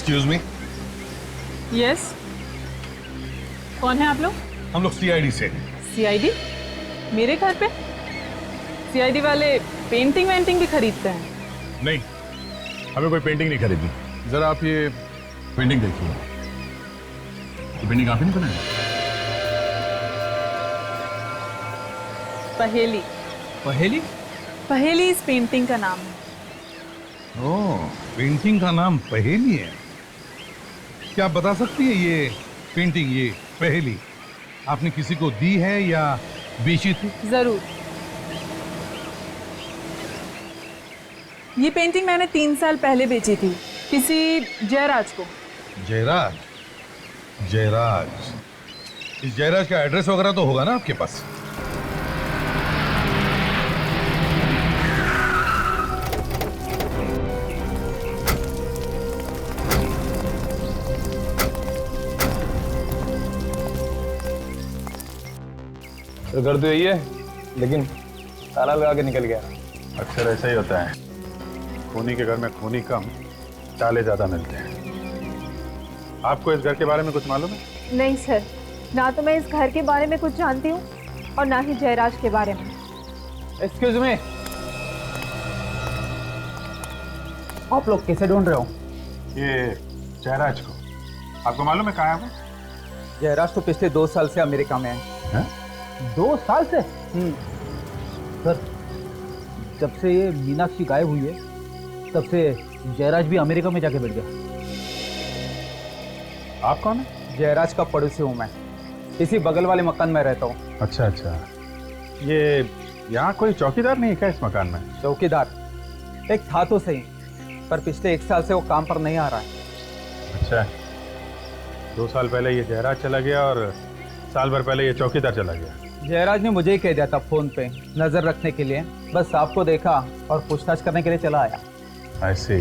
Excuse me. Yes, कौन है आप लोग? हम लोग सीआईडी से। सीआईडी? मेरे घर पे? सीआईडी वाले पेंटिंग वेंटिंग भी खरीदते हैं? नहीं, हमें कोई पेंटिंग नहीं खरीदनी। जरा आप ये पेंटिंग देखिए। ये पेंटिंग आप ही नहीं बनाई? पहेली। पहेली? पहेली इस पेंटिंग का नाम है। ओह, पेंटिंग का नाम पहेली है। क्या आप बता सकती है ये पेंटिंग, ये पहेली आपने किसी को दी है या बेची थी? जरूर। ये पेंटिंग मैंने 3 साल पहले बेची थी किसी जयराज को। जयराज? जयराज, इस जयराज का एड्रेस वगैरह तो होगा ना आपके पास? तो घर तो यही है, लेकिन ताला लगा के निकल गया। अक्सर ऐसा ही होता है, खूनी के घर में खूनी कम, ताले ज्यादा मिलते हैं। आपको इस घर के बारे में कुछ मालूम है? नहीं सर, ना तो मैं इस घर के बारे में कुछ जानती हूँ और ना ही जयराज के बारे में। एक्सक्यूज मी, आप लोग कैसे ढूंढ रहे हो? ये जयराज को आपको मालूम है कहाँ है वो? जयराज तो पिछले 2 साल से अमेरिका में है। हैं? 2 साल से? सर, जब से ये मीनाक्षी गायब हुई है तब से जयराज भी अमेरिका में जाके बैठ गया। आप कौन है? जयराज का पड़ोसी हूँ मैं, इसी बगल वाले मकान में रहता हूँ। अच्छा अच्छा, ये यहाँ कोई चौकीदार नहीं है क्या इस मकान में? चौकीदार एक था तो सही, पर पिछले 1 साल से वो काम पर नहीं आ रहा है। अच्छा, 2 साल पहले ये जयराज चला गया और साल भर पहले ये चौकीदार चला गया। जयराज ने मुझे ही कह दिया था फोन पे नजर रखने के लिए, बस आपको देखा और पूछताछ करने के लिए चला आया। ऐसे।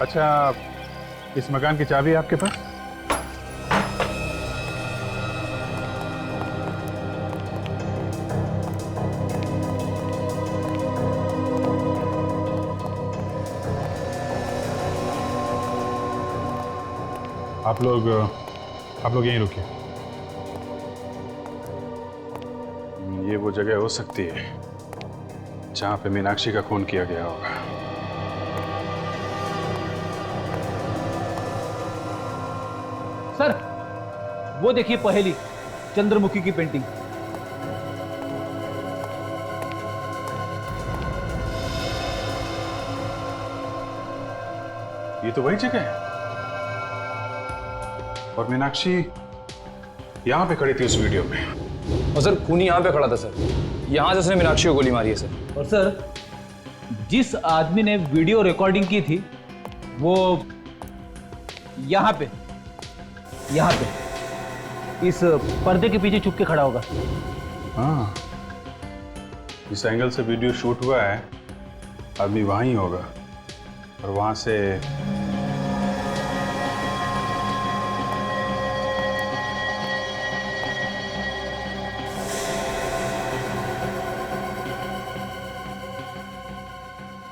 अच्छा, इस मकान की चाबी है आपके पास? आप लोग यहीं रुकिए। ये वो जगह हो सकती है जहां पे मीनाक्षी का खून किया गया होगा। सर, वो देखिए पहेली, चंद्रमुखी की पेंटिंग। ये तो वही जगह है और मीनाक्षी यहां पे खड़ी थी उस वीडियो में। और सर, खूनी यहाँ पे खड़ा था सर, यहाँ से उसने मीनाक्षी को गोली मारी है सर। और सर, जिस आदमी ने वीडियो रिकॉर्डिंग की थी वो यहाँ पे इस पर्दे के पीछे छुप के खड़ा होगा। हाँ, इस एंगल से वीडियो शूट हुआ है, आदमी वहां ही होगा और वहां से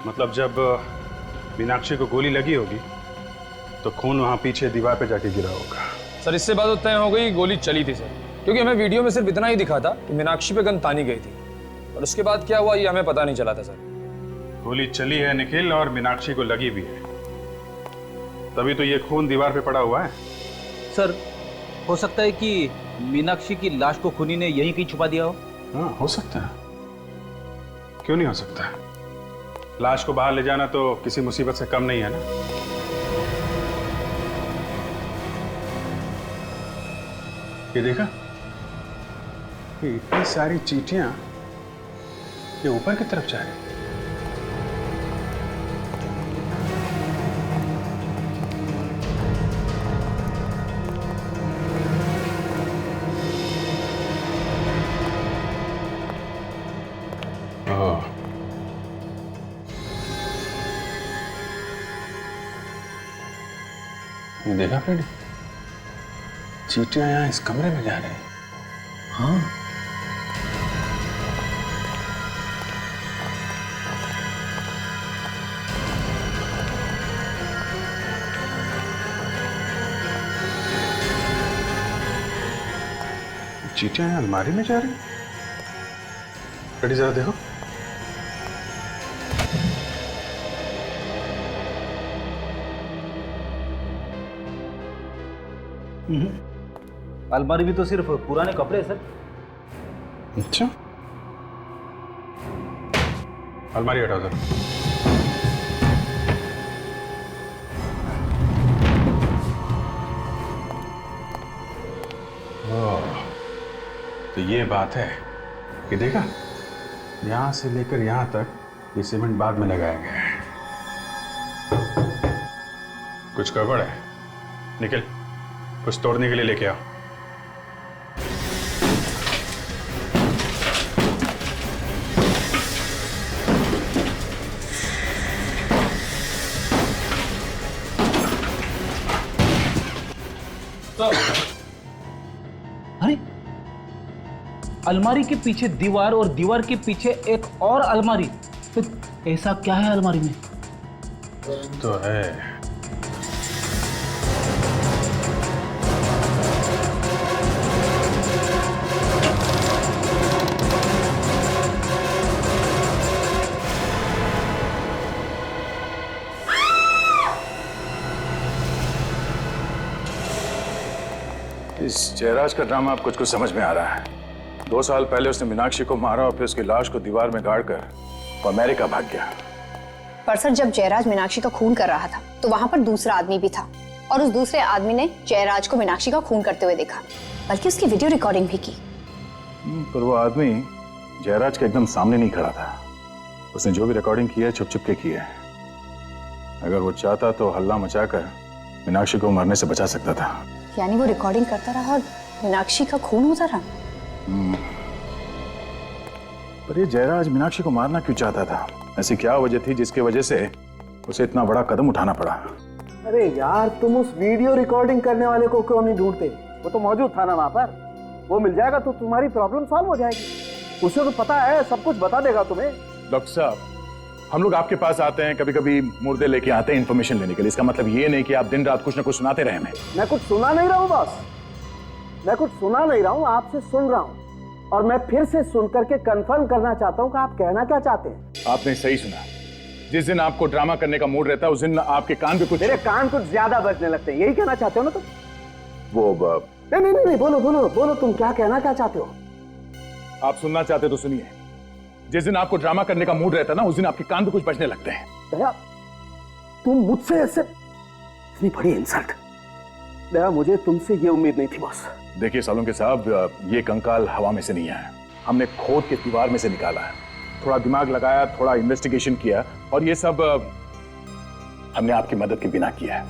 मतलब जब मीनाक्षी को गोली लगी होगी तो खून वहां पीछे दीवार पे जाके गिरा होगा। सर, इससे बात तो तय हो गई गोली चली थी सर, क्योंकि हमें वीडियो में सिर्फ इतना ही दिखा था कि मीनाक्षी पे गन तानी गई थी और उसके बाद क्या हुआ ये हमें पता नहीं चला था सर। गोली चली है निखिल और मीनाक्षी को लगी भी है, तभी तो ये खून दीवार पे पड़ा हुआ है। सर, हो सकता है कि मीनाक्षी की लाश को खूनी ने यहीं कहीं छुपा दिया हो। हाँ, हो सकता है, क्यों नहीं हो सकता। लाश को बाहर ले जाना तो किसी मुसीबत से कम नहीं है ना। ये देखा, ये इतनी सारी चींटियां ये ऊपर की तरफ जा रही। ओह, ये देखा फ्रेंड, चींटियां यहाँ इस कमरे में जा रहे हैं। हाँ, चीटियां यहाँ अलमारी में जा रही? कड़ी जरा देखो। अलमारी भी तो सिर्फ पुराने कपड़े हैं सर। अच्छा, अलमारी हटाओ जरा। ओह, तो ये बात है कि देखा, यहां से लेकर यहां तक ये सीमेंट बाद में लगाया गया है। कुछ गड़बड़ है। निकल, कुछ तोड़ने के लिए लेके आओ। अरे अलमारी के पीछे दीवार और दीवार के पीछे एक और अलमारी, तो ऐसा क्या है अलमारी में? तो है। इस जयराज का ड्रामा अब कुछ समझ में आ रहा है। 2 साल पहले उसने मीनाक्षी को मारा और फिर उसकी लाश को दीवार में गाड़कर वो अमेरिका भाग गया। पर सर, जब जयराज मीनाक्षी का खून कर रहा था तो वहां पर दूसरा आदमी भी था और उस दूसरे आदमी ने जयराज को मीनाक्षी का खून करते हुए देखा, बल्कि उसकी वीडियो रिकॉर्डिंग भी की। पर वो आदमी जयराज के एकदम सामने नहीं खड़ा था। उसने जो भी रिकॉर्डिंग की है छुप छुप के की है। अगर वो चाहता तो हल्ला मचाकर मीनाक्षी को मरने से बचा सकता था। यानी वो रिकॉर्डिंग करता रहा और मीनाक्षी का खून होता रहा। पर ये जयराज मीनाक्षी को मारना क्यों चाहता था? ऐसी क्या वजह थी जिसकी वजह से उसे इतना बड़ा कदम उठाना पड़ा? अरे यार, तुम उस वीडियो रिकॉर्डिंग करने वाले को क्यों नहीं ढूंढते? वो तो मौजूद था ना वहां पर। वो मिल जाएगा तो तुम्हारी प्रॉब्लम सॉल्व हो जाएगी। उसे तो पता है, सब कुछ बता देगा तुम्हें। डॉक्टर साहब, हम लोग आपके पास आते हैं, कभी कभी मुर्दे लेके आते हैं इन्फॉर्मेशन लेने के लिए। इसका मतलब ये नहीं कि आप दिन रात कुछ ना कुछ सुनाते रहे हमें। मैं कुछ सुना नहीं रहा हूँ बॉस, मैं कुछ सुना नहीं रहा हूँ, आपसे सुन रहा हूँ। और मैं फिर से सुन करके कंफर्म करना चाहता हूँ कि आप कहना क्या चाहते हैं। आपने सही सुना। जिस दिन आपको ड्रामा करने का मूड रहता है उस दिन आपके कान पे कुछ, मेरे कान कुछ ज्यादा बजने लगते हैं, यही कहना चाहते हो ना तुम? वो नहीं, बोलो बोलो बोलो, तुम क्या कहना क्या चाहते हो? आप सुनना चाहते तो सुनिए। जिस दिन आपको ड्रामा करने का मूड रहता है ना, उस दिन आपके कान पे कुछ बजने लगते हैं। दया, तुम मुझसे ऐसे, इतनी बड़ी इंसल्ट। दया, मुझे तुमसे ये उम्मीद नहीं थी बॉस। देखिए सालों के साहब, ये कंकाल हवा में से नहीं आया। हमने खोद के दीवार में से निकाला है। थोड़ा दिमाग लगाया, थोड़ा इन्वेस्टिगेशन किया, और ये सब हमने आपकी मदद के बिना किया है।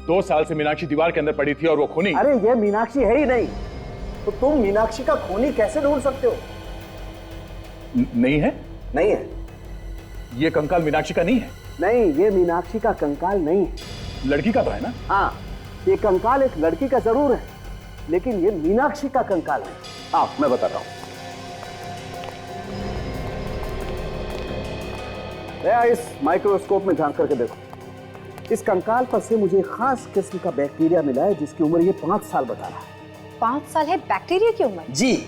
2 साल से मीनाक्षी दीवार के अंदर पड़ी थी और वो खूनी। अरे ये मीनाक्षी है ही नहीं, तो तुम मीनाक्षी का खूनी कैसे ढूंढ सकते हो? नहीं है? नहीं है। ये कंकाल मीनाक्षी का नहीं है? नहीं, ये मीनाक्षी का कंकाल नहीं है। लड़की का तो है ना? हाँ, ये कंकाल एक लड़की का जरूर है, लेकिन ये मीनाक्षी का कंकाल नहीं। आओ मैं बताता हूं। इस माइक्रोस्कोप में झांक करके देखो। इस कंकाल पर से मुझे खास किस्म का बैक्टीरिया मिला है जिसकी उम्र ये 5 साल बता रहा है। 5 साल है बैक्टीरिया की उम्र? जी।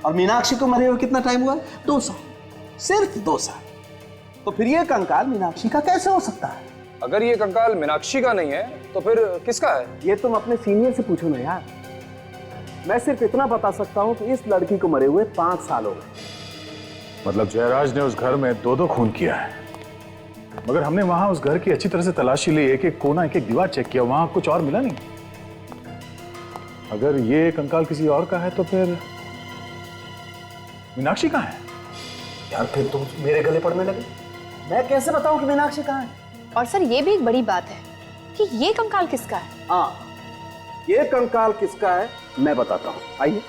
और मीनाक्षी को मरे हुए कितना टाइम हुआ? 2 साल, सिर्फ 2 साल। तो फिर ये कंकाल मीनाक्षी का कैसे हो सकता है? अगर ये कंकाल मीनाक्षी का नहीं है तो फिर किसका है? ये तुम अपने सीनियर से पूछो ना यार। मैं सिर्फ इतना बता सकता हूँ कि इस लड़की को मरे हुए 5 साल हो गए। मतलब जयराज ने उस घर में 2-2 खून किया है। मगर हमने वहां उस घर की अच्छी तरह से तलाशी ली, एक-एक कोना, एक-एक दीवार चेक किया, वहां कुछ और मिला नहीं। अगर ये कंकाल किसी और का है तो फिर मीनाक्षी कहाँ है? यार फिर तुम मेरे गले पड़ने लगे। मैं कैसे बताऊं कि मीनाक्षी कहाँ है? और सर, ये भी एक बड़ी बात है कि ये कंकाल किसका है। हाँ, ये कंकाल किसका है मैं बताता हूँ, आइए।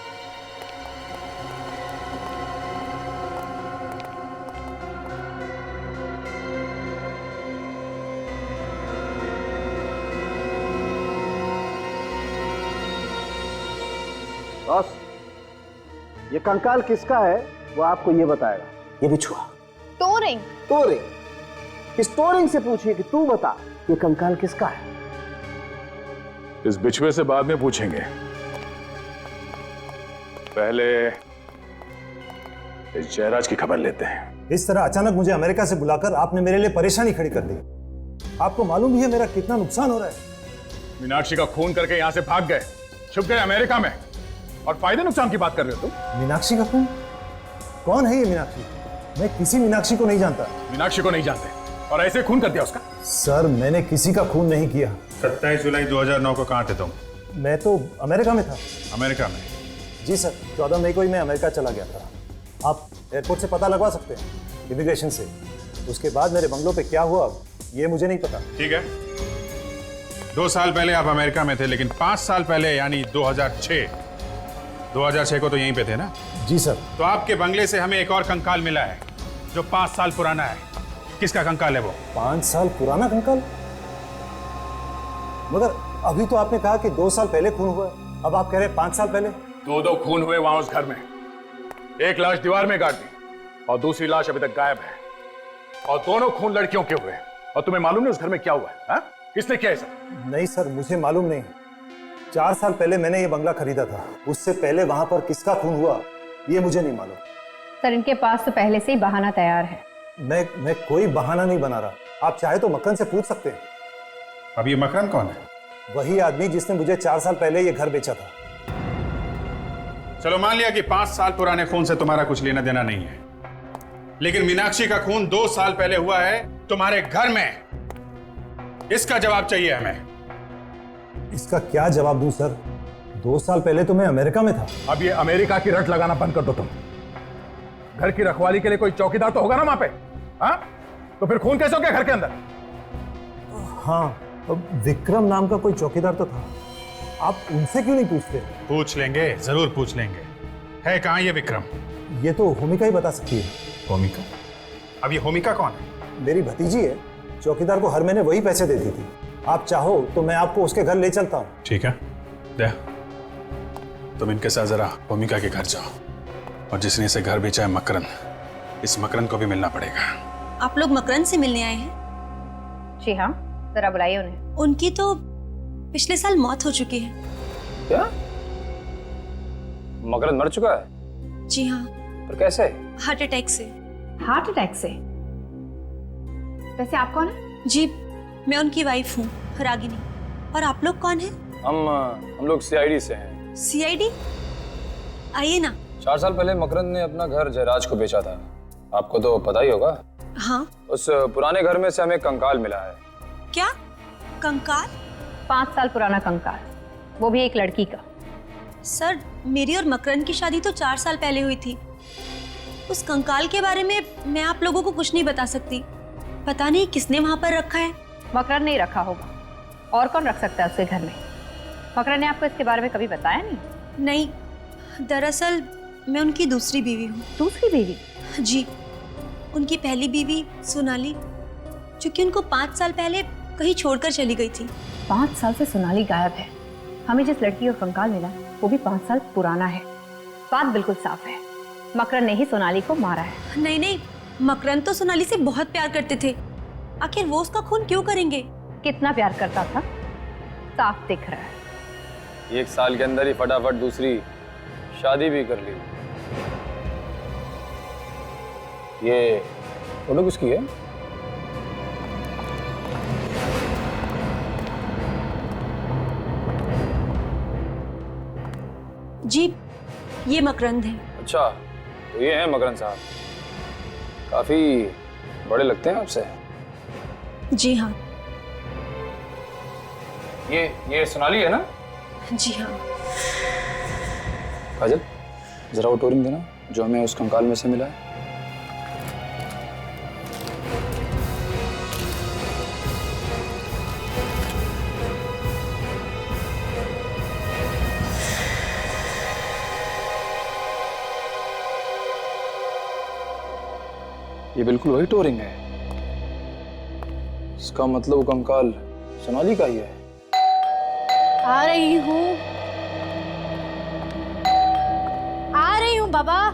बॉस, ये कंकाल किसका है वो आपको ये बताएगा। ये बिछुआ टोरिंग। टोरिंग। इस टोरिंग से पूछिए कि तू बता ये कंकाल किसका है। इस बिछुए से बाद में पूछेंगे। पहले इस जयराज की खबर लेते हैं। इस तरह अचानक मुझे अमेरिका से बुलाकर आपने मेरे लिए परेशानी खड़ी कर दी। आपको मालूम ही है मेरा कितना नुकसान हो रहा है। मीनाक्षी का खून करके यहां से भाग गए, छुप गए अमेरिका में, और फायदे नुकसान की बात कर रहे हो तुम। मीनाक्षी का खून? कौन है ये मीनाक्षी? मैं किसी मीनाक्षी को नहीं जानता। मीनाक्षी को नहीं जानते और ऐसे खून कर दिया उसका? सर मैंने किसी का खून नहीं किया। 27 जुलाई 2009 को कहाँ थे तुम? मैं तो अमेरिका में था। अमेरिका में? जी सर, 14 मई को ही मैं अमेरिका चला गया था। आप एयरपोर्ट से पता लगवा सकते हैं, इमिग्रेशन से। उसके बाद मेरे बंगलों पे क्या हुआ ये मुझे नहीं पता। ठीक है, 2 साल पहले आप अमेरिका में थे, लेकिन 5 साल पहले यानी 2006 को तो यहीं पे थे ना? जी सर। तो आपके बंगले से हमें एक और कंकाल मिला है जो 5 साल पुराना है। किसका कंकाल है वो? 5 साल पुराना कंकाल? मगर अभी तो आपने कहा कि 2 साल पहले खून हुआ है, अब आप कह रहे हैं 5 साल पहले। 2 खून हुए वहां उस घर में। एक लाश दीवार में गाड़ दी और दूसरी लाश अभी तक गायब है, और दोनों खून लड़कियों के हुए। और तुम्हें मालूम नहीं उस घर में क्या हुआ है? हा? किसने किया ऐसा? नहीं सर, मुझे मालूम नहीं। 4 साल पहले मैंने ये बंगला खरीदा था, उससे पहले वहां पर किसका खून हुआ ये मुझे नहीं मालूम। सर इनके पास तो पहले से ही बहाना तैयार है। मैं कोई बहाना नहीं बना रहा। आप चाहे तो मक्खन से पूछ सकते हैं। अब ये मकरन कौन है? वही आदमी जिसने मुझे 4 साल पहले ये घर बेचा था। चलो मान लिया कि 5 साल पुराने खून से तुम्हारा कुछ लेना देना नहीं है, लेकिन मीनाक्षी का खून 2 साल पहले हुआ है तुम्हारे घर में। इसका जवाब चाहिए हमें। इसका क्या जवाब दूं सर? 2 साल पहले तो मैं अमेरिका में था। अब ये अमेरिका की रट लगाना बंद कर दो तुम। घर की रखवाली के लिए कोई चौकीदार तो होगा ना वहां पे? हाँ, तो फिर खून कैसे हो गया घर के अंदर? हाँ, विक्रम नाम का कोई चौकीदार तो था। आप उनसे क्यों नहीं पूछते? पूछ लेंगे, जरूर पूछ लेंगे। है कहाँ ये विक्रम? ये तो होमिका ही बता सकती है। होमिका? अब ये होमिका कौन है? मेरी भतीजी है, चौकीदार को हर महीने वही पैसे देती थी। आप चाहो तो मैं आपको उसके घर ले चलता हूँ। ठीक है, दे। तुम इनके साथ जरा होमिका के घर जाओ, और जिसने इसे घर बेचा है मकरन, इस मकरन को भी मिलना पड़ेगा। आप लोग मकरन से मिलने आए हैं? जी हाँ, जरा बुलाइए उन्हें। उनकी तो पिछले साल मौत हो चुकी है। क्या? मकरन मर चुका है? जी हाँ। पर कैसे? हार्ट अटैक से। हार्ट अटैक से? वैसे आप कौन है? जी, मैं उनकी वाइफ हूँ, रागिनी। और आप लोग कौन हैं? हम लोग सीआईडी से हैं। सीआईडी? आइए ना। 4 साल पहले मकरन ने अपना घर जयराज को बेचा था, आपको तो पता ही होगा। हाँ। उस पुराने घर में से हमें कंकाल मिला है। क्या कंकाल? 5 साल पुराना कंकाल, वो भी एक लड़की का। सर मेरी और मकरन की शादी तो 4 साल पहले हुई थी। उस कंकाल के बारे में मैं आप लोगों को कुछ नहीं बता सकती। पता नहीं किसने वहां पर रखा है। मकरन नहीं रखा होगा, और कौन रख सकता है उसके घर में? मकरन ने आपको इसके बारे में कभी बताया नहीं? नहीं, दरअसल मैं उनकी दूसरी बीवी हूँ। दूसरी बीवी? जी, उनकी पहली बीवी सोनाली, जो कि उनको 5 साल पहले कहीं छोड़कर चली गई थी। 5 साल से सोनाली गायब है। हमें जिस लड़की और कंकाल मिला वो भी 5 साल पुराना है। बात बिल्कुल साफ है, मकरन ने ही सोनाली को मारा है। नहीं नहीं, मकरन तो सोनाली से बहुत प्यार करते थे। आखिर वो उसका खून क्यों करेंगे? कितना प्यार करता था साफ दिख रहा है। 1 साल के अंदर ही फटाफट दूसरी शादी भी कर ली। ये फोटो किसकी है? जी, ये मकरंद है। अच्छा, तो ये हैं मकरन साहब। काफी बड़े लगते हैं आपसे। जी हाँ। ये सोनाली है ना? जी हाँ। काजल, जरा वो टोरिंग देना जो हमें उस कंकाल में से मिला है। ये बिल्कुल वही टोरिंग है। इसका मतलब वो कंकाल सोनाली का ही है। आ रही हूँ बाबा।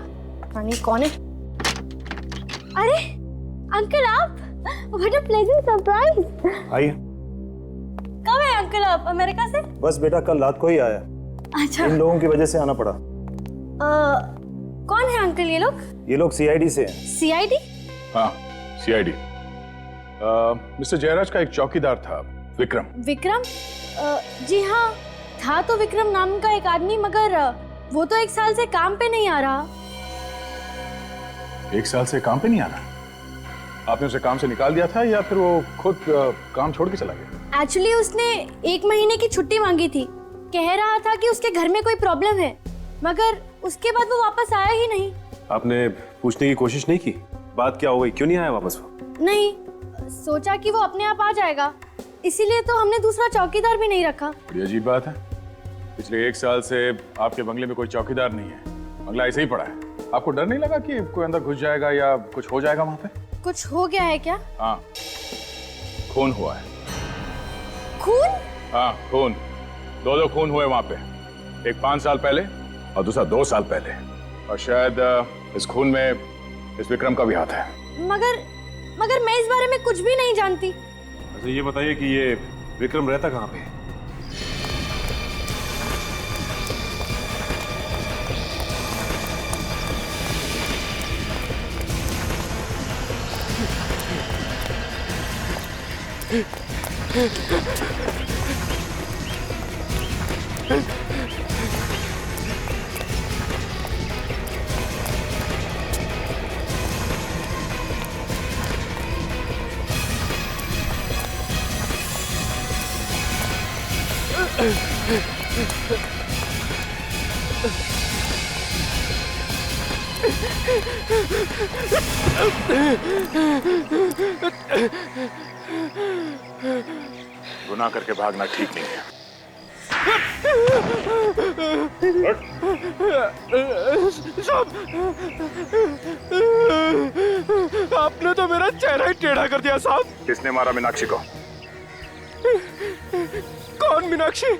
पानी कौन है? अरे अंकल आप, व्हाट अ प्लेजेंट सरप्राइज। आइए। कब है अंकल आप अमेरिका से? बस बेटा कल रात को ही आया। अच्छा। इन लोगों की वजह से आना पड़ा। कौन है अंकल ये लोग? ये लोग सीआईडी से हैं। सीआईडी? हाँ, सीआईडी। मिस्टर जयराज का एक चौकीदार था, विक्रम। विक्रम? जी हाँ, था तो विक्रम नाम का एक आदमी, मगर वो तो 1 साल से काम पे नहीं आ रहा। 1 साल से काम पे नहीं आ रहा? आपने उसे काम से निकाल दिया था या फिर वो खुद काम छोड़ के चला गया? एक्चुअली उसने 1 महीने की छुट्टी मांगी थी। कह रहा था कि उसके घर में कोई प्रॉब्लम है, मगर उसके बाद वो वापस आया ही नहीं। आपने पूछने की कोशिश नहीं की बात क्या हो गई, क्यों नहीं आया वापस वो? नहीं, सोचा कि वो अपने आप आ जाएगा, इसीलिए तो हमने दूसरा चौकीदार भी नहीं रखा। बड़ी अजीब बात है, पिछले 1 साल से आपके बंगले में कोई चौकीदार नहीं है, बंगला ऐसे ही पड़ा है। आपको डर नहीं लगा कि कोई अंदर घुस जाएगा या कुछ हो जाएगा वहां पे? कुछ हो गया है क्या? हाँ, खून हुआ है। खून? हाँ, खून। 2 खून हुए वहां पे, एक 5 साल पहले और दूसरा 2 साल पहले, और शायद इस खून में इस विक्रम का भी हाथ है। मगर मैं इस बारे में कुछ भी नहीं जानती। अच्छा ये बताइए कि ये विक्रम रहता कहाँ पे है? गुनाह करके भागना ठीक नहीं है। आपने तो मेरा चेहरा ही टेढ़ा कर दिया साहब। किसने मारा मीनाक्षी को? कौन मीनाक्षी?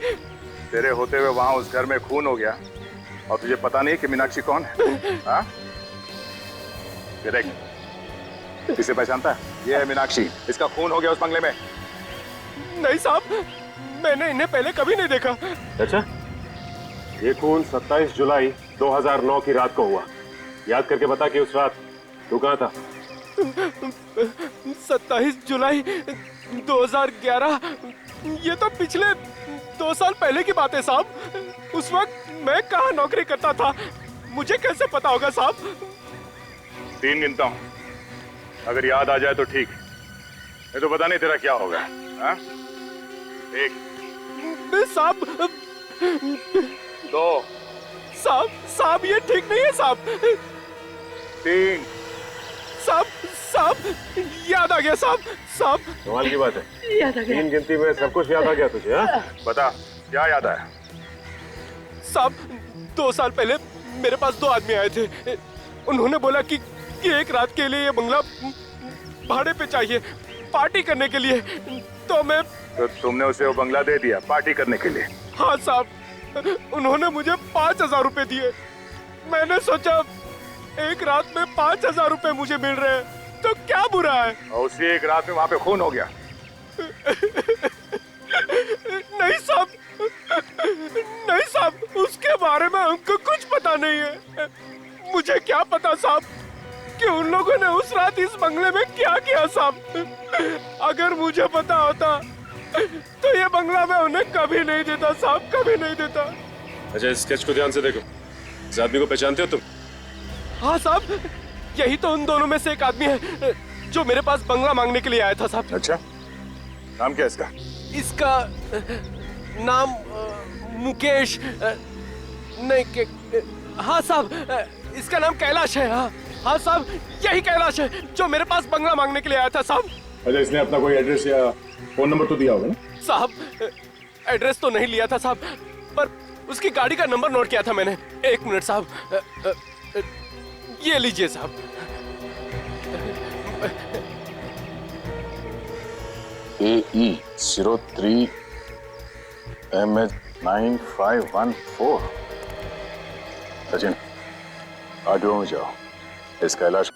तेरे होते हुए वहां उस घर में खून हो गया और तुझे पता नहीं कि मीनाक्षी कौन है? हाँ? ये देख, किसे पहचानता है? ये है मीनाक्षी, इसका खून हो गया उस बंगले में। नहीं साहब, मैंने इन्हें पहले कभी नहीं देखा। अच्छा, ये खून 27 जुलाई 2009 की रात को हुआ। याद करके बता कि उस रात तू कहाँ था? 27 जुलाई 2011, ये तो पिछले 2 साल पहले की बात है साहब। उस वक्त मैं कहाँ नौकरी करता था, मुझे कैसे पता होगा साहब? 3 गिनता हूँ, अगर याद आ जाए तो ठीक, नहीं तो पता नहीं तेरा क्या होगा। हाँ? 1 साहब, 2 साहब ये ठीक नहीं है साहब। 3 साहब याद आ गया साहब। कमाल की बात है, याद आ गया। 3 गिनती में सब कुछ याद आ गया तुझे? हाँ? बता क्या याद आया? साहब 2 साल पहले मेरे पास 2 आदमी आए थे। उन्होंने बोला कि 1 रात के लिए ये बंगला भाड़े पे चाहिए, पार्टी करने के लिए। तो तुमने उसे वो बंगला दे दिया पार्टी करने के लिए? हाँ साहब, उन्होंने मुझे 5000 रुपए दिए। मैंने सोचा 1 रात में 5000 रुपए मुझे मिल रहे हैं तो क्या बुरा है। और उसी 1 रात में वहां पे खून हो गया? नहीं साहब, उसके बारे में हमको कुछ पता नहीं है। मुझे क्या पता साहब कि उन लोगों ने उस रात इस बंगले में क्या किया साहब। अगर मुझे पता होता तो ये बंगला मैं उन्हें कभी नहीं देता साहब, कभी नहीं देता। अच्छा, इस स्केच को ध्यान से देखो, इस आदमी को पहचानते हो तुम? हाँ साहब, यही तो उन दोनों में से एक आदमी है जो मेरे पास बंगला मांगने के लिए आया था साहब। अच्छा, नाम क्या है इसका? इसका नाम मुकेश नहीं, हाँ साहब, इसका नाम कैलाश है। हाँ साहब, यही कैलाश है जो मेरे पास बंगला मांगने के लिए आया था साहब। अच्छा, इसने अपना कोई एड्रेस या फोन नंबर तो दिया होगा ना? साहब एड्रेस तो नहीं लिया था साहब, पर उसकी गाड़ी का नंबर नोट किया था मैंने। 1 मिनट साहब, ये लीजिए साहब। AE 03 MH 9514। सचिन, आरटीओ में जाओ, इस कैलाश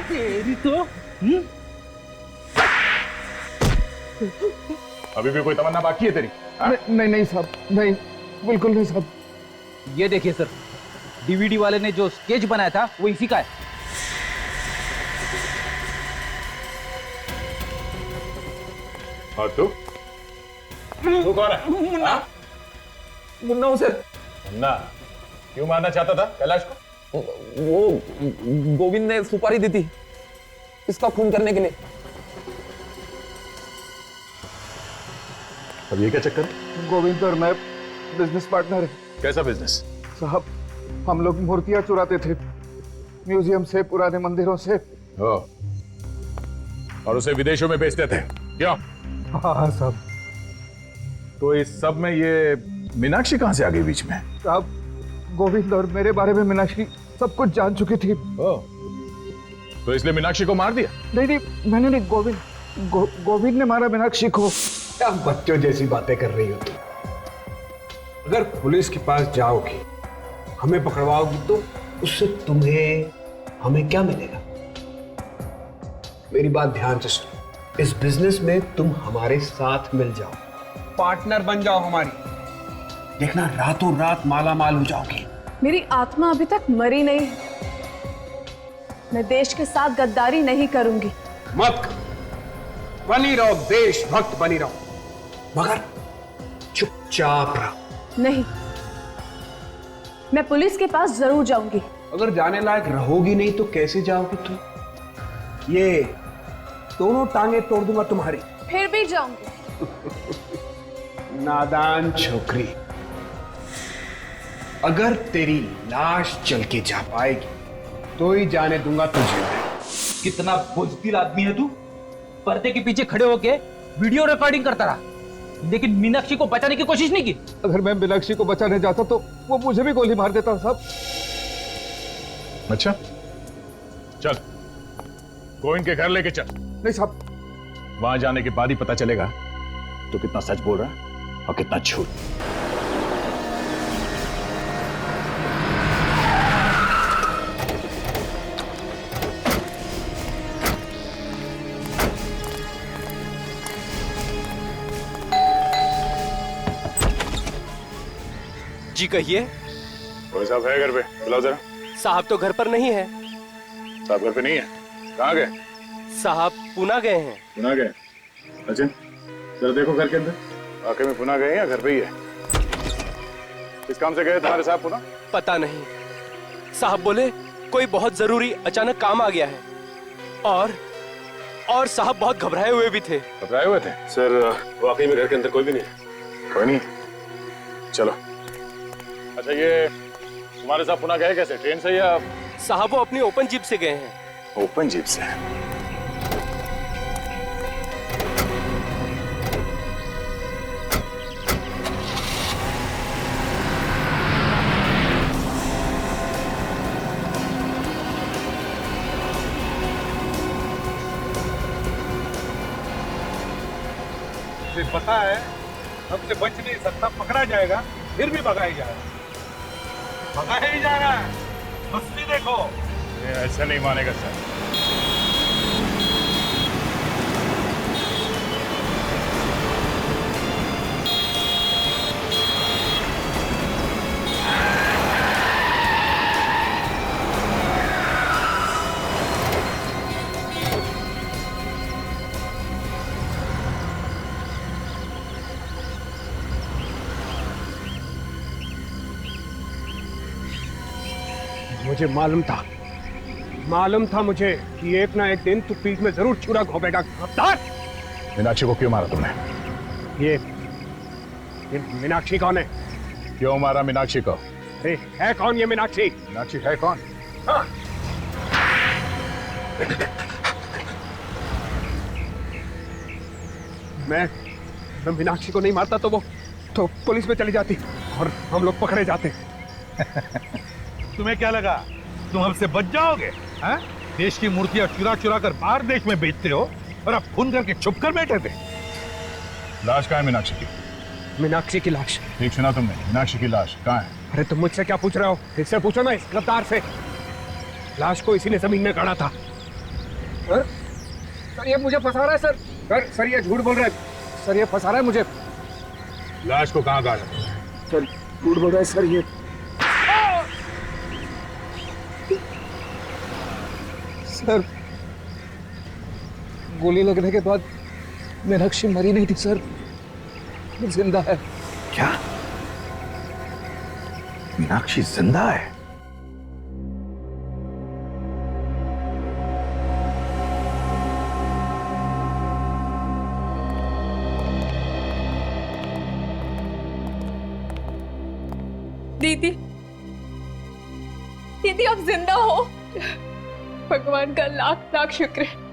तेरी तो अभी भी कोई तमन्ना बाकी है तेरी? नहीं नहीं साहब, नहीं, बिल्कुल नहीं साहब। ये देखिए सर, डीवीडी वाले ने जो स्केच बनाया था वो इसी का है। और तू कौन है? मुन्ना। मुन्ना हूँ सर। मुन्ना क्यों मारना चाहता था कैलाश को? वो गोविंद ने सुपारी दी थी इसका खून करने के लिए। अब ये क्या चक्कर है? गोविंद और मैं बिजनेस पार्टनर है कैसा बिजनेस? साहब। हम लोग मूर्तियां चुराते थे म्यूजियम से, पुराने मंदिरों से। और उसे विदेशों में बेचते थे क्यों? हाँ साहब। तो इस सब में ये मीनाक्षी कहां से आ गई बीच में? साहब, गोविंद और मेरे बारे में मीनाक्षी सब कुछ जान चुकी थी। तो इसलिए मीनाक्षी को मार दिया? नहीं नहीं, मैंने नहीं, गोविंद ने मारा मीनाक्षी को। क्या बच्चों जैसी बातें कर रही हो तुम? अगर पुलिस के पास जाओगी, हमें पकड़वाओगी, तो उससे तुम्हें हमें क्या मिलेगा? मेरी बात ध्यान से सुनो। इस बिजनेस में तुम हमारे साथ मिल जाओ, पार्टनर बन जाओ हमारी, देखना रातों रात माला माल हो जाओगी। मेरी आत्मा अभी तक मरी नहीं। मैं देश के साथ गद्दारी नहीं करूंगी। मत बनी रहो, देशभक्त बनी रहो, मगर चुपचाप रहो। नहीं, मैं पुलिस के पास जरूर जाऊंगी। अगर जाने लायक रहोगी नहीं तो कैसे जाओगी तुम? ये दोनों टांगे तोड़ दूंगा तुम्हारी। फिर भी जाऊंगी। नादान छोकरी, अगर तेरी लाश चल के जा पाएगी तो ही जाने दूंगा तुझे। कितना बुज़दिल आदमी है तू। पर्दे के पीछे खड़े होके वीडियो रिकॉर्डिंग करता रहा, लेकिन मीनाक्षी को बचाने की कोशिश नहीं की। अगर मैं मीनाक्षी को बचाने जाता तो वो मुझे भी गोली मार देता साहब। अच्छा चल, गोविंद के घर लेके चल। नहीं साहब। वहां जाने के बाद ही पता चलेगा तो कितना सच बोल रहा है और कितना झूठ। जी कहिए। कोई साहब है घर पे? बुलाओ जरा। साहब तो घर पर नहीं है। साहब घर पे नहीं है? कहाँ गए? साहब पुणे गए हैं। पुणे गए? अच्छा जरा देखो घर के अंदर, वाकई में पुणे गए या घर पे ही है? किस काम से गए तुम्हारे साहब पुणे? पता नहीं, साहब बोले कोई बहुत जरूरी अचानक काम आ गया है, और साहब बहुत घबराए हुए भी थे। घबराए हुए थे? सर वाकई में घर के अंदर कोई भी नहीं है। कोई नहीं? चलो। अच्छा ये तुम्हारे साहब पुणे गए कैसे, ट्रेन से या? साहब वो अपनी ओपन जीप से गए हैं। ओपन जीप से? पता है हमसे बच नहीं सकता, पकड़ा जाएगा, फिर भी भगाई जाएगा, भगाया ही जा रहा है। बस भी देखो। ऐसा नहीं मानेगा सर। मुझे मालूम था मुझे कि एक ना एक दिन तू पीठ में जरूर छुरा घोंपेगा। गद्दार! मीनाक्षी को क्यों मारा तुमने? ये मीनाक्षी कौन है? क्यों मारा मीनाक्षी को? अरे है कौन ये मीनाक्षी? मीनाक्षी है कौन? हाँ। मैं मीनाक्षी को नहीं मारता तो वो तो पुलिस में चली जाती और हम लोग पकड़े जाते। तुम्हें क्या लगा तुम हमसे बच जाओगे? हैं? देश की मूर्तियां चुरा चुरा कर बाहर देश में बेचते हो और अब खून करके छुप कर बैठे थे। लाश कहाँ है मीनाक्षी की? मीनाक्षी की लाश। ठीक सुना तुमने, मीनाक्षी की लाश कहाँ है? अरे तुम मुझसे क्या पूछ रहे हो? इससे पूछो ना, इस गिरफ्तार से। लाश को इसी ने जमीन में गाड़ा था। सर ये मुझे फंसा रहा है सर। सर ये झूठ बोल रहा है। सर ये फंसा रहा है मुझे। लाश को कहाँ गाड़ा? सर झूठ बोल रहा है सर ये। सर गोली लगने के बाद मीनाक्षी मरी नहीं थी सर, जिंदा है। क्या? मीनाक्षी जिंदा है? दीदी, दीदी आप जिंदा हो। भगवान का लाख लाख शुक्र है।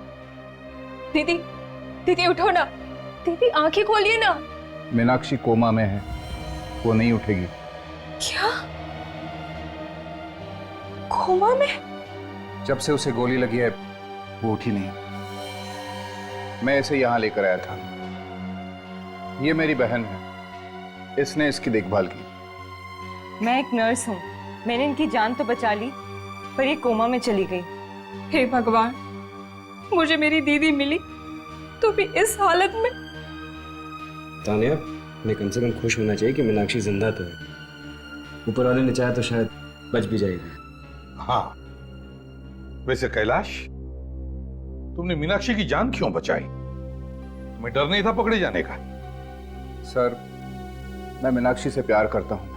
दीदी, दीदी उठो ना। दीदी आंखें खोलिए ना। मीनाक्षी कोमा में है, वो नहीं उठेगी। क्या? कोमा में? जब से उसे गोली लगी है वो उठी नहीं। मैं इसे यहाँ लेकर आया था। ये मेरी बहन है, इसने इसकी देखभाल की। मैं एक नर्स हूँ, मैंने इनकी जान तो बचा ली, पर ये कोमा में चली गई। हे भगवान, मुझे मेरी दीदी मिली तो भी इस हालत में। तानिया, मैं कम से कम खुश होना चाहिए कि मीनाक्षी जिंदा तो है। ऊपर वाले ने चाहा तो शायद बच भी जाएगी। हाँ, वैसे कैलाश, तुमने मीनाक्षी की जान क्यों बचाई? तुम्हें डर नहीं था पकड़े जाने का? सर, मैं मीनाक्षी से प्यार करता हूँ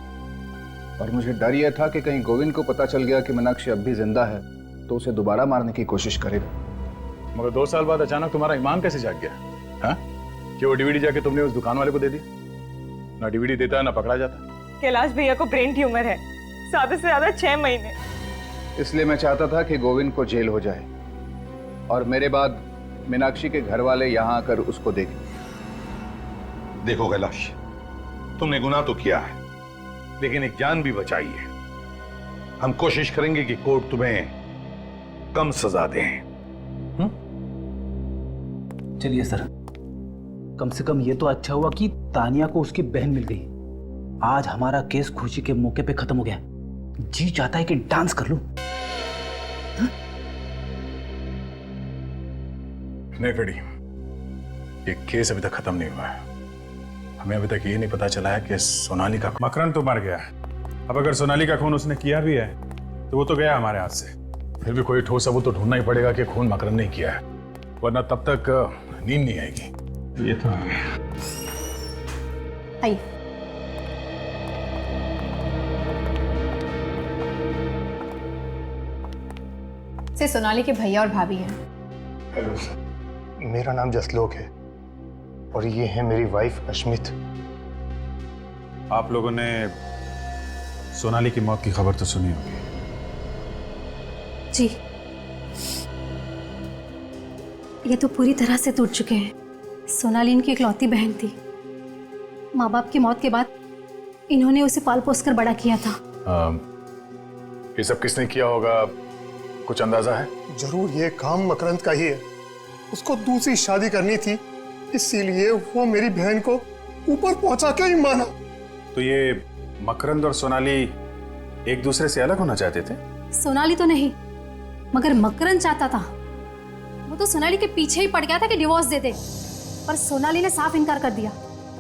और मुझे डर यह था कि कहीं गोविंद को पता चल गया कि मीनाक्षी अब भी जिंदा है तो उसे दोबारा मारने की कोशिश करेगा। मगर 2 साल बाद अचानक तुम्हारा ईमान कैसे जाग गया? हाँ? कि वो डीवीडी जाके तुमने उस दुकान वाले को दे दी? ना डीवीडी देता ना पकड़ा जाता। कैलाश भैया को ब्रेन ट्यूमर है, ज्यादा से ज्यादा 6 महीने। इसलिए मैं चाहता था कि गोविंद को जेल हो जाए और मेरे बाद मीनाक्षी के घर वाले यहाँ आकर उसको देखें। देखो कैलाश, तुमने गुनाह तो किया है, लेकिन एक जान भी बचाई है। हम कोशिश करेंगे कि कोर्ट तुम्हें कम सजा दे। चलिए सर, कम से कम ये तो अच्छा हुआ कि तानिया को उसकी बहन मिल गई। आज हमारा केस खुशी के मौके पे खत्म हो गया। जी चाहता है कि डांस कर लूं। नहीं फेडी, ये केस अभी तक खत्म नहीं हुआ है। हमें अभी तक ये नहीं पता चला है कि सोनाली का मकरन तो मर गया है। अब अगर सोनाली का खून उसने किया भी है तो वो तो गया हमारे हाथ से। फिर भी कोई ठोस सबूत तो ढूंढना ही पड़ेगा कि खून मकरन ने किया है, वरना तब तक नींद नहीं आएगी। ये तो आइए। से सोनाली के भैया और भाभी हैं। हेलो सर, मेरा नाम जसलोक है और ये है मेरी वाइफ अश्मित। आप लोगों ने सोनाली की मौत की खबर तो सुनी होगी। जी, ये तो पूरी तरह से टूट चुके हैं। सोनाली इनकी इकलौती बहन थी। माँ बाप की मौत के बाद इन्होंने उसे पाल पोस कर बड़ा किया था। ये सब किसने किया होगा, कुछ अंदाजा है? जरूर ये काम मकरंद का ही है। उसको दूसरी शादी करनी थी, इसीलिए वो मेरी बहन को ऊपर पहुंचा के ही माना। तो ये मकरंद और सोनाली एक दूसरे से अलग होना चाहते थे? सोनाली तो नहीं, मगर मकरंद चाहता था। वो तो सोनाली के पीछे ही पड़ गया था कि डिवोर्स दे दे, पर सोनाली ने साफ इनकार कर दिया।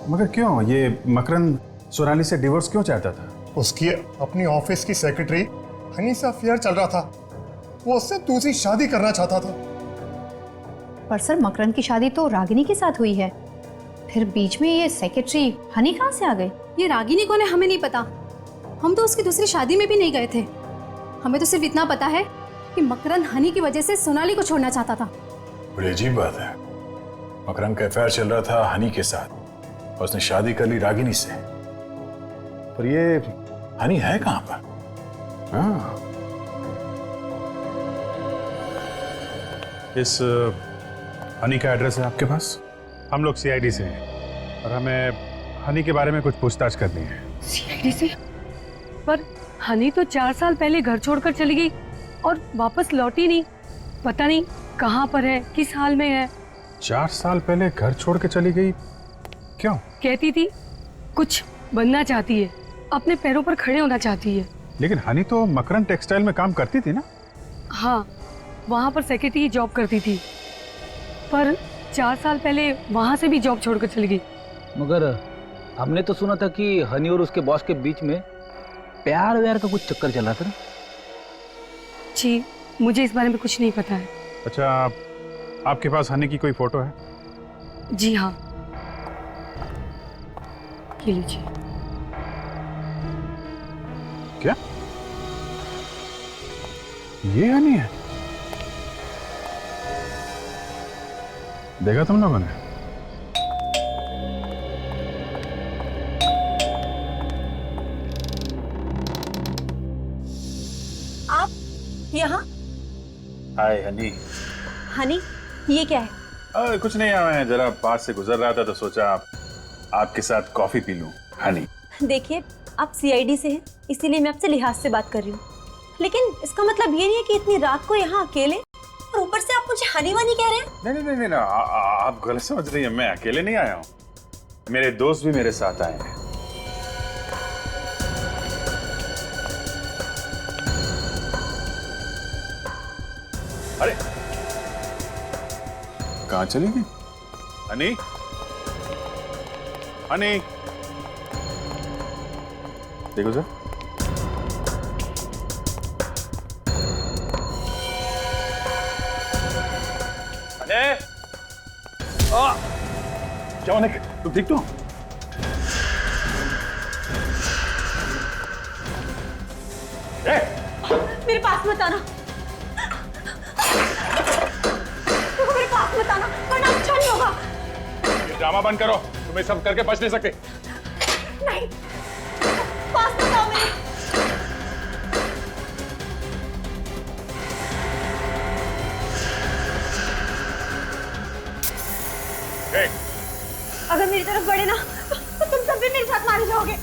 मगर क्यों? ये मकरंद सोनाली से डिवोर्स क्यों चाहता था? उसकी अपनी ऑफिस की सेक्रेटरी हनी से अफेयर चल रहा था, वो उससे दूसरी शादी करना चाहता था। पर सर, मकरंद की शादी तो रागिनी के साथ हुई है, फिर बीच में ये सेक्रेटरी हनी कहाँ से आ गई? ये रागिनी कौन है हमें नहीं पता। हम तो उसकी दूसरी शादी में भी नहीं गए थे। हमें तो सिर्फ इतना पता है कि मकरंद हनी की वजह से सोनाली को छोड़ना चाहता था। बड़ी अजीब बात है, मकरंद का अफेयर चल रहा था हनी के साथ और उसने शादी कर ली रागिनी से। पर ये हनी है कहां पर? हाँ, इस हनी का एड्रेस है आपके पास? हम लोग सीआईडी से हैं और हमें हनी के बारे में कुछ पूछताछ करनी है। सीआईडी से? पर हनी तो 4 साल पहले घर छोड़कर चली गई, और वापस लौटी नहीं। पता नहीं कहाँ पर है, किस हाल में है। 4 साल पहले घर छोड़ के चली गई, क्यों? कहती थी कुछ बनना चाहती है, अपने पैरों पर खड़े होना चाहती है। लेकिन हनी तो मकरन टेक्सटाइल में काम करती थी ना? हाँ, वहाँ पर सेक्रेटरी जॉब करती थी, पर 4 साल पहले वहाँ से भी जॉब छोड़कर चली गई। मगर हमने तो सुना था कि हनी और उसके बॉस के बीच में प्यार व्यार का कुछ चक्कर चला था ना? जी, मुझे इस बारे में कुछ नहीं पता है। अच्छा, आपके पास हनी की कोई फोटो है? जी हाँ, ये लीजिए। क्या ये हनी है? देखा तुम लोगों ने? आप यहाँ? हाय हनी। हनी, ये क्या है? कुछ नहीं, मैं जरा पास से गुजर रहा था तो सोचा आपके साथ कॉफी पी लूं। हनी, देखिए, आप सीआईडी से हैं, इसीलिए मैं आपसे लिहाज से बात कर रही हूँ। लेकिन इसका मतलब ये नहीं है कि इतनी रात को यहाँ अकेले, और ऊपर से आप मुझे हनी वानी कह रहे हैं। नहीं, आप गलत समझ रही हैं। मैं अकेले नहीं आया हूँ, मेरे दोस्त भी मेरे साथ आए हैं। अरे कहाँ चली गई हनी? हनी, देखो सर। क्या होने? तुम ठीक तो? मेरे पास मत आना, मेरे पास मत आना, वरना अच्छा नहीं होगा। ये ड्रामा बंद करो, तुम्हें सब करके बच नहीं सकते। नहीं, पास मत आओ मेरे। अगर मेरी तरफ बढ़े ना तो तुम सब भी मेरे साथ मारे जाओगे।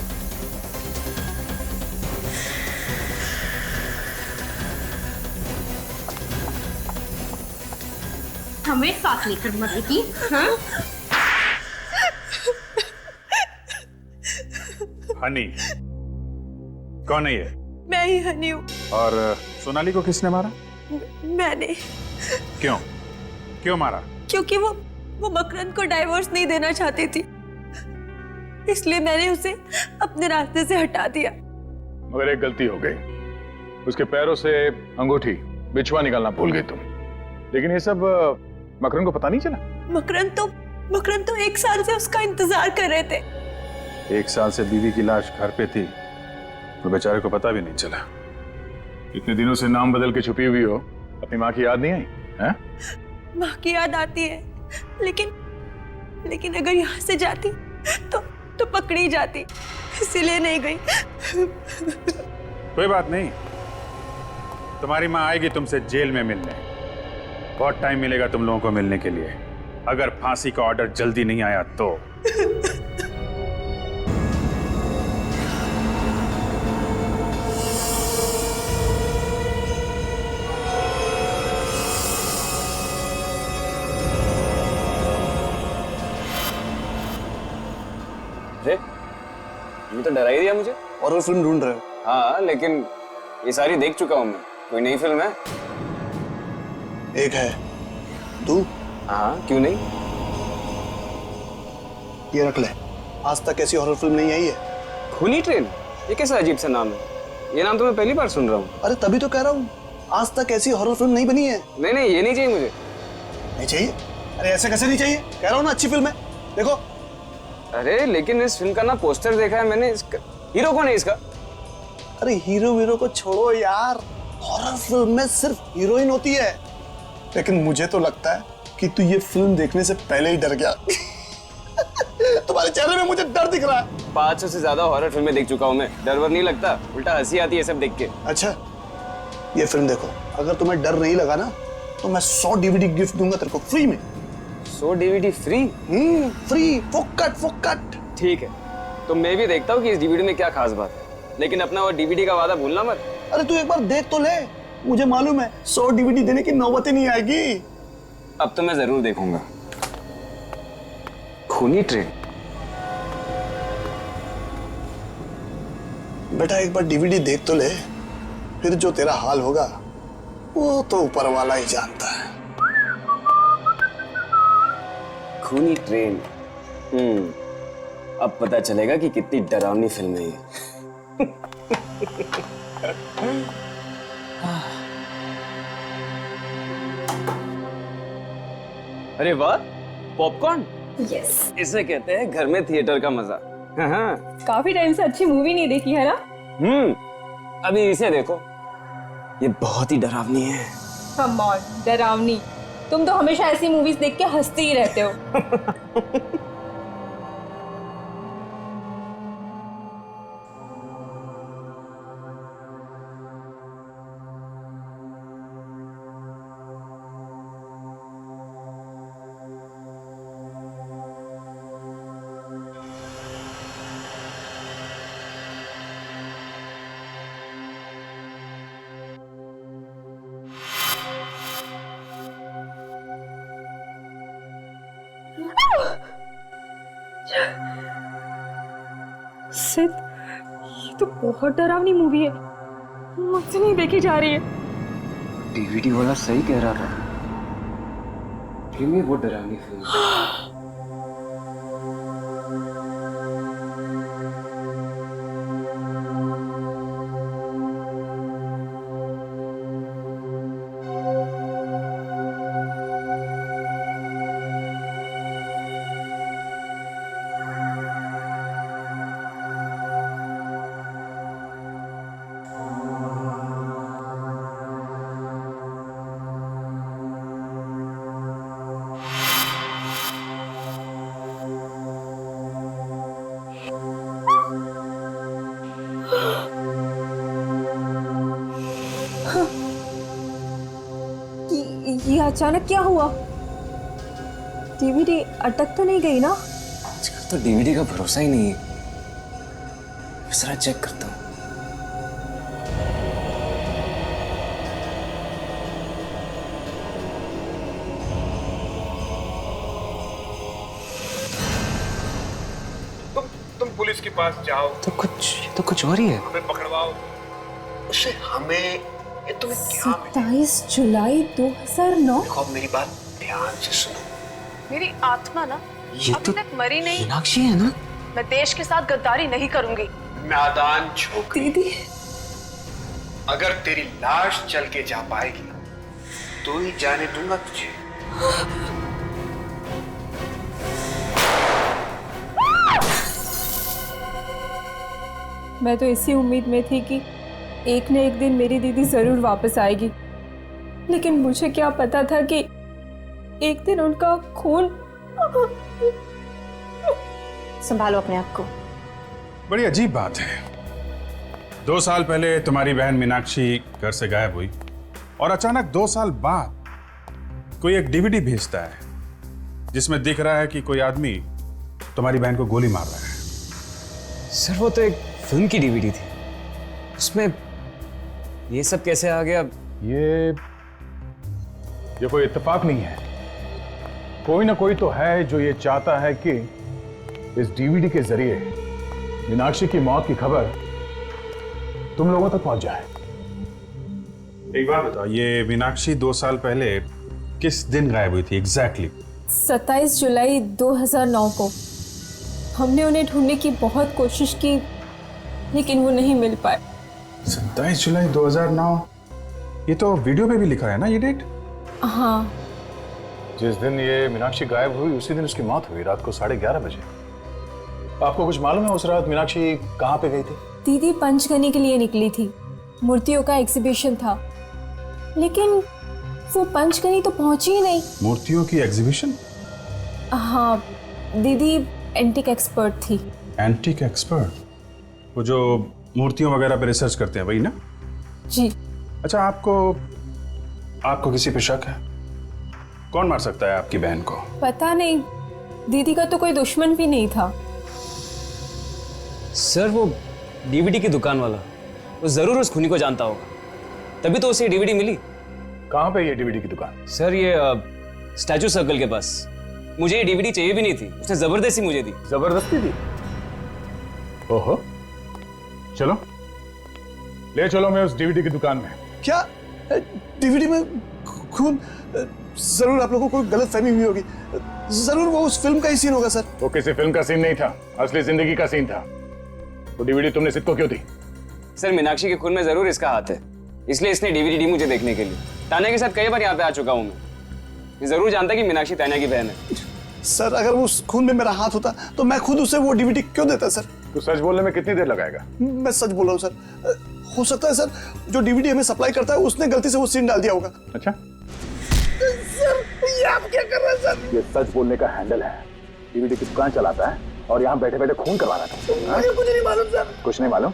हमें साथ लेकर मरेगी, हाँ? हनी कौन है ये? मैं ही हनी हूँ। और सोनाली को किसने मारा? मैंने। क्यों? क्यों मारा? क्योंकि वो मकरन को डाइवोर्स नहीं देना चाहती थी, इसलिए मैंने उसे अपने रास्ते से हटा दिया। मगर एक गलती हो गई, उसके पैरों से अंगूठी बिछुआ निकालना भूल गई तुम। लेकिन ये सब मकरन को पता नहीं चला? मकरन तो 1 साल से उसका इंतजार कर रहे थे। 1 साल से बीवी की लाश घर पे थी, तो बेचारे को पता भी नहीं चला। इतने दिनों से नाम बदल के छुपी हुई हो, अपनी माँ की याद नहीं आई? हैं? माँ की याद आती है, लेकिन अगर यहाँ से जाती तो पकड़ी जाती, इसीलिए नहीं गई। कोई बात नहीं, तुम्हारी माँ आएगी तुमसे जेल में मिलने। बहुत टाइम मिलेगा तुम लोगों को मिलने के लिए, अगर फांसी का ऑर्डर जल्दी नहीं आया तो। ये तो डरा ही दिया मुझे। हॉरर फिल्म ढूंढ रहे हो? हाँ, लेकिन ये सारी देख चुका हूँ मैं। कोई नई फिल्म है? एक है, तू? हाँ, क्यों नहीं? ये रख ले, आज तक ऐसी हॉरर फिल्म नहीं आई है। खूनी ट्रेन? ये कैसा अजीब सा नाम है? ये नाम तो मैं पहली बार सुन रहा हूँ। अरे तभी तो कह रहा हूँ, आज तक ऐसी हॉरर फिल्म नहीं बनी है। नहीं, ये नहीं चाहिए मुझे। नहीं चाहिए? अरे ऐसे कैसे नहीं चाहिए? कह रहा हूँ ना, अच्छी फिल्म है, देखो। अरे लेकिन इस फिल्म का ना पोस्टर देखा है मैंने। इसका हीरो कौन है इसका? अरे हीरो को छोड़ो यार, हॉरर फिल्म में सिर्फ हीरोइन होती है। लेकिन मुझे तो लगता है कि तू ये फिल्म देखने से पहले ही डर गया। तुम्हारे चेहरे में मुझे डर दिख रहा है। 500 से ज्यादा हॉरर फिल्में देख चुका हूँ मैं, डर वर नहीं लगता, उल्टा हंसी आती है सब देख के। अच्छा, ये फिल्म देखो, अगर तुम्हें डर नहीं लगा ना तो मैं 100 DVD गिफ्ट दूंगा तेरे को फ्री में। 100 DVD फ्री? फ्री, फुक्कट। ठीक है, तो मैं भी देखता हूँ कि इस DVD में क्या खास बात है, लेकिन अपना वो DVD का वादा भूलना मत। अरे तू एक बार देख तो ले, मुझे मालूम है 100 डीवीडी देने की नौबत ही नहीं आएगी। अब तो मैं जरूर देखूंगा। खूनी ट्रेन। बेटा एक बार डीवीडी देख तो ले, फिर जो तेरा हाल होगा वो तो ऊपर वाला ही जानता है। खूनी ट्रेन। अब पता चलेगा कि कितनी डरावनी फिल्म है ये। अरे वाह, पॉपकॉर्न। यस, इसे कहते हैं घर में थिएटर का मजा। हाँ। काफी टाइम से अच्छी मूवी नहीं देखी है ना? अभी इसे देखो, ये बहुत ही डरावनी है। कम ऑन, डरावनी? तुम तो हमेशा ऐसी मूवीज देख के हंसते ही रहते हो। सिद्ध, ये तो बहुत डरावनी मूवी है, मुझसे नहीं देखी जा रही है। डीवीडी वाला सही कह रहा था, फिल्म में वो डरावनी फिल्म। ये अचानक क्या हुआ? डीवीडी अटक तो नहीं गई ना? आजकल तो डीवीडी का भरोसा ही नहीं है। जरा चेक करता हूँ। तुम पुलिस के पास जाओ। तो कुछ और ही है। हमें पकड़वाओ। उसे हमें, ये तुम्हें क्या 27 जुलाई 2009। देखो मेरी बात ध्यान से सुनो। मेरी आत्मा ना ये अभी तो तक मरी नहीं। मीनाक्षी है ना? मैं देश के साथ गद्दारी नहीं करूंगी। नादान छोकरी, दीदी, अगर तेरी लाश चल के जा पाएगी तो ही जाने दूंगा तुझे। मैं तो इसी उम्मीद में थी कि एक न एक दिन मेरी दीदी जरूर वापस आएगी, लेकिन मुझे क्या पता था कि एक दिन उनका खून। संभालो अपने आप को। बड़ी अजीब बात है, 2 साल पहले तुम्हारी बहन मीनाक्षी घर से गायब हुई और अचानक 2 साल बाद कोई एक डीवीडी भेजता है जिसमें दिख रहा है कि कोई आदमी तुम्हारी बहन को गोली मार रहा है। सर वो तो एक फिल्म की डीवीडी थी, उसमें ये सब कैसे आ गया? ये कोई इत्तेफाक नहीं है। कोई ना कोई तो है जो ये चाहता है कि इस डीवीडी के जरिए मीनाक्षी की मौत की खबर तुम लोगों तक पहुंच जाए। एक बात बताओ, ये मीनाक्षी 2 साल पहले किस दिन गायब हुई थी एग्जैक्टली? 27 जुलाई 2009 को। हमने उन्हें ढूंढने की बहुत कोशिश की, लेकिन वो नहीं मिल पाए। 27 जुलाई 2009, ये तो वीडियो पे भी लिखा है ना ये डेट? हाँ। जिस दिन ये मीनाक्षी गायब हुई उसी दिन उसकी मौत हुई, रात को 11:30 बजे। आपको कुछ मालूम है उस रात मीनाक्षी कहाँ पे गई थी? दीदी पंचगनी के लिए निकली थी, मूर्तियों का एग्जीबिशन था, लेकिन वो पंचगनी तो पहुंची ही नहीं। मूर्तियों की एग्जीबिशन? हाँ, दीदी एंटीक एक्सपर्ट थी। Antique expert? वो जो मूर्तियों वगैरह पे रिसर्च करते हैं, वही ना? जी। अच्छा, आपको किसी पे शक है? कौन मार सकता है आपकी बहन को? पता नहीं, दीदी का तो कोई दुश्मन भी नहीं था। सर वो डीवीडी की दुकान वाला, वो जरूर उस खूनी को जानता होगा। तभी तो उसे डीवीडी मिली। कहाँ पे ये डीवीडी की दुकान? सर ये स्टैचू सर्कल के पास। मुझे ये डीवीडी चाहिए भी नहीं थी, उसने जबरदस्ती मुझे दी। जबरदस्ती दी? ओहो, चलो ले चलो मैं उस डीवीडी की दुकान में। क्या डीवीडी में खून? जरूर आप लोगों को कोई गलत फहमी हुई होगी। जरूर वो उस फिल्म का ही सीन होगा सर। वो किसी फिल्म का सीन नहीं था, असली जिंदगी का सीन था। तो डीवीडी तुमने सिद्ध को क्यों दी? सर मीनाक्षी के खून में जरूर इसका हाथ है, इसलिए इसने डीवीडी दी मुझे देखने के लिए। तान्या के साथ कई बार यहाँ पे आ चुका हूँ मैं। ये जरूर जानता कि मीनाक्षी तान्या की बहन है। सर अगर वो उस खून में मेरा हाथ होता तो मैं खुद उसे वो डीवीडी क्यों देता सर? तो सच बोलने में कितनी देर लगाएगा? मैं सच बोल रहा हूँ सर। हो सकता है सर जो डीवीडी हमें सप्लाई करता है उसने गलती से वो सीन डाल दिया होगा। अच्छा सर ये आप क्या कर रहे हैं सर? ये सच बोलने का हैंडल है। डीवीडी की दुकान चलाता है और यहाँ बैठे बैठे खून करवा रहा था। मुझे कुछ नहीं मालूम सर। कुछ नहीं मालूम?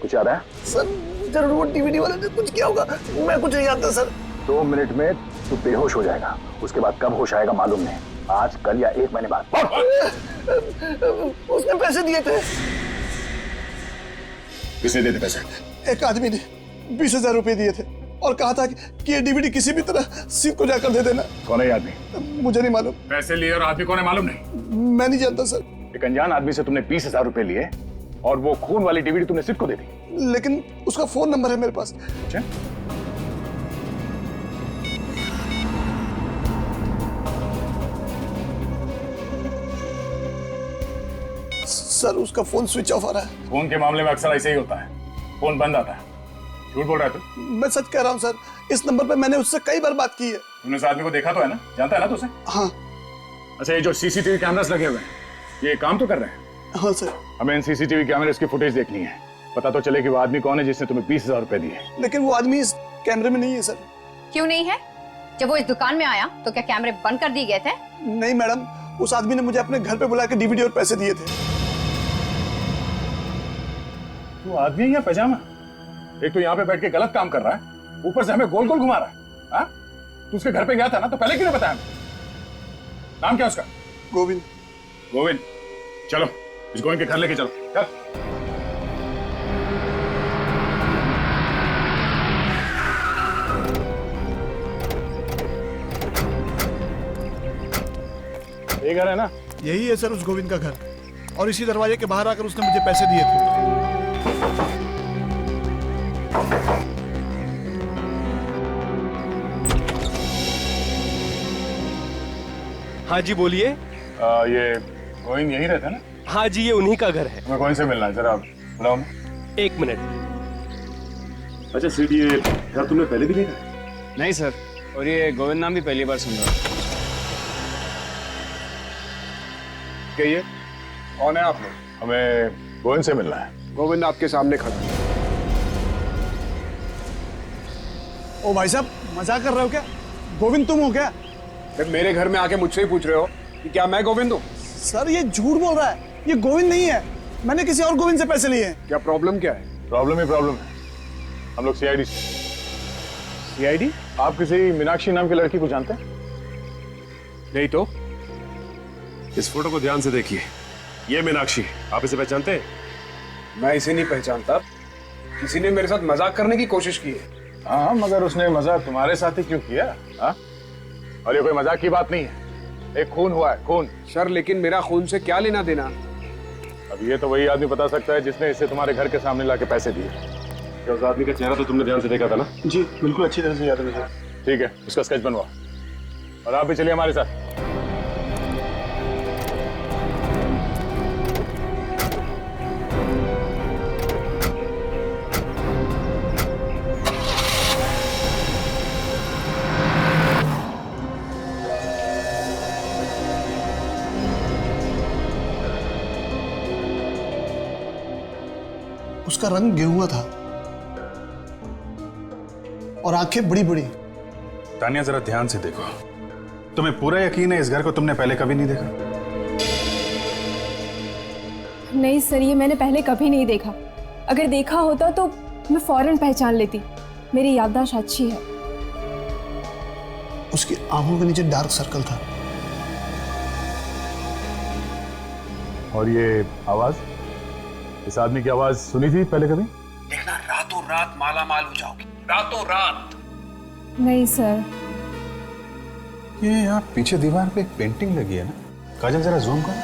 कुछ याद है? सर जरूर वो डीवीडी वाले ने कुछ किया होगा, मैं कुछ नहीं जानता सर। 2 मिनट में तू बेहोश हो जाएगा, उसके बाद कब होश आएगा मालूम नहीं। आज, कल या 1 महीने बाद। उसने पैसे दिए थे। किसने दिए थे पैसे? एक आदमी ने 20,000 रुपए दिए थे और कहा था कि ये डीवीडी किसी भी तरह सीध को जाकर दे देना। कौन है आदमी? मुझे नहीं मालूम। पैसे लिए और आदमी कौन है मालूम नहीं? मैं नहीं जानता सर। एक अनजान आदमी से तुमने 20,000 रुपए लिए और वो खून वाली डीवीडी तुमने सिद्ध को दे दी। लेकिन उसका फोन नंबर है मेरे पास। अच्छा? सर उसका फोन स्विच ऑफ आ रहा है। फोन के मामले में अक्सर ऐसे ही होता है, फोन बंद आता है। झूठ बोल रहा है तू? मैं सच कह रहा हूँ सर, इस नंबर पे मैंने उससे कई बार बात की है। तूने उस आदमी को देखा तो है ना? जानता है ना तू उसे? हाँ। अच्छा, ये जो सीसीटीवी कैमरास लगे हुए हैं, ये काम तो कर रहे हैं? हाँ सर। हमें इन सीसीटीवी कैमरे की फुटेज देखनी है, पता तो चले कि वो आदमी कौन है जिसने तुम्हें 20,000 रुपए दिए। लेकिन वो आदमी इस कैमरे में नहीं है सर। क्यों नहीं है? जब वो इस दुकान में आया तो क्या कैमरे बंद कर दिए गए थे? नहीं मैडम, उस आदमी ने मुझे अपने घर पे बुला के डीवीडी और पैसे दिए थे। तू आदमी है या पैजामा? एक तो यहाँ पे बैठ के गलत काम कर रहा है, ऊपर से हमें गोल गोल घुमा रहा है। हाँ? तू उसके घर पे गया था ना, तो पहले क्यों नहीं बताया? नाम क्या उसका? गोविंद। गोविंद, चलो इस गोविंद के घर लेके चलो। चल। ये घर है ना? यही है सर उस गोविंद का घर, और इसी दरवाजे के बाहर आकर उसने मुझे पैसे दिए थे। हाँ जी बोलिए। ये गोविंद यही रहता है ना? हाँ जी, ये उन्हीं का घर है। मैं गोविंद से मिलना है, जरा बुलाओ। 1 मिनट। अच्छा सीट, ये घर तुमने पहले भी देखा है? नहीं सर, और ये गोविंद नाम भी पहली बार सुन रहा हूँ। कहिए, कौन है आप लोग? हमें गोविंद से मिलना है। गोविंद आपके सामने खड़ा है। ओ भाई साहब, मजाक कर रहे हो क्या? गोविंद तुम हो क्या? मेरे घर में आके मुझसे ही पूछ रहे हो कि क्या मैं गोविंद हूँ? सर ये झूठ बोल रहा है, ये गोविंद नहीं है। मैंने किसी और गोविंद से पैसे लिए हैं। क्या प्रॉब्लम क्या है? प्रॉब्लम ही प्रॉब्लम है। हम लोग सीआईडी से। सीआईडी? आप किसी मीनाक्षी नाम की लड़की को जानते हैं? नहीं तो? इस फोटो को ध्यान से देखिए, ये मीनाक्षी, आप इसे पहचानते हैं? मैं इसे नहीं पहचानता। किसी ने मेरे साथ मजाक करने की कोशिश की है। हाँ, मगर उसने मजाक तुम्हारे साथ ही क्यों किया? हाँ? और ये कोई मजाक की बात नहीं है, एक खून हुआ है, खून। सर लेकिन मेरा खून से क्या लेना देना? अब ये तो वही आदमी बता सकता है जिसने इसे तुम्हारे घर के सामने लाके पैसे दिए। क्या उस आदमी का चेहरा तो तुमने ध्यान से देखा था ना? जी बिल्कुल, अच्छी तरह से याद है मुझे। ठीक है, उसका स्केच बनवा और आप भी चलिए हमारे साथ। उसका रंग गेहुआ था और आंखें बड़ी बड़ी। तानिया जरा ध्यान से देखो, तुम्हें पूरा यकीन है इस घर को तुमने पहले कभी नहीं देखा? नहीं सर, ये मैंने पहले कभी नहीं देखा। अगर देखा होता तो मैं फौरन पहचान लेती। मेरी याददाश्त अच्छी है। उसकी आंखों के नीचे डार्क सर्कल था। और ये आवाज, इस आदमी की आवाज सुनी थी पहले कभी? देखना, रातों रात मार रातों रात। नहीं सर। ये यहाँ पीछे दीवार पे एक पेंटिंग लगी है ना, काजल जरा जूम कर।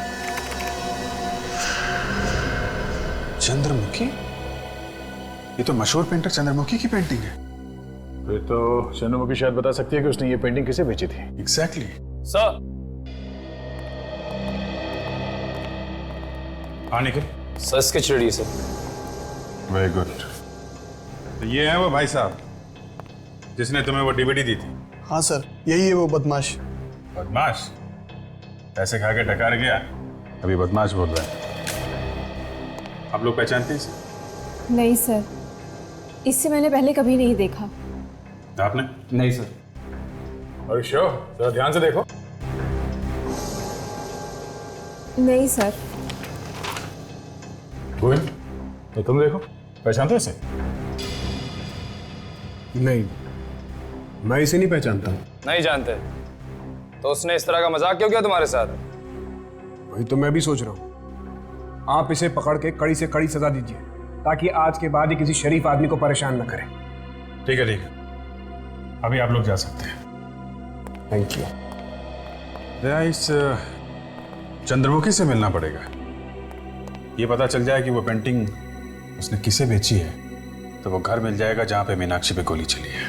चंद्रमुखी, ये तो मशहूर पेंटर चंद्रमुखी की पेंटिंग है। फिर तो चंद्रमुखी शायद बता सकती है कि उसने ये पेंटिंग किसे बेची थी। एग्जैक्टली। सर आने के सर स्केच रेडी है सर। Very good. तो ये है वो भाई साहब जिसने तुम्हें वो डीवीडी दी थी। हाँ सर, यही है वो बदमाश। बदमाश? पैसे खा के डकार गया, अभी बदमाश बोल रहा है। आप लोग पहचानते हैं इसे? नहीं सर, इससे मैंने पहले कभी नहीं देखा। आपने? नहीं सर। और शो जरा ध्यान से देखो। नहीं सर। गोविंद, तो तुम देखो, पहचानते हो इसे? नहीं, मैं इसे नहीं पहचानता। नहीं जानते तो उसने इस तरह का मजाक क्यों किया तुम्हारे साथ? वही तो मैं भी सोच रहा हूँ। आप इसे पकड़ के कड़ी से कड़ी सजा दीजिए ताकि आज के बाद ही किसी शरीफ आदमी को परेशान न करे। ठीक है ठीक है, अभी आप लोग जा सकते हैं। Thank you. दया, इस चंद्रमुखी से मिलना पड़ेगा। ये पता चल जाए कि वो पेंटिंग उसने किसे बेची है तो वो घर मिल जाएगा जहां पे मीनाक्षी पे गोली चली है।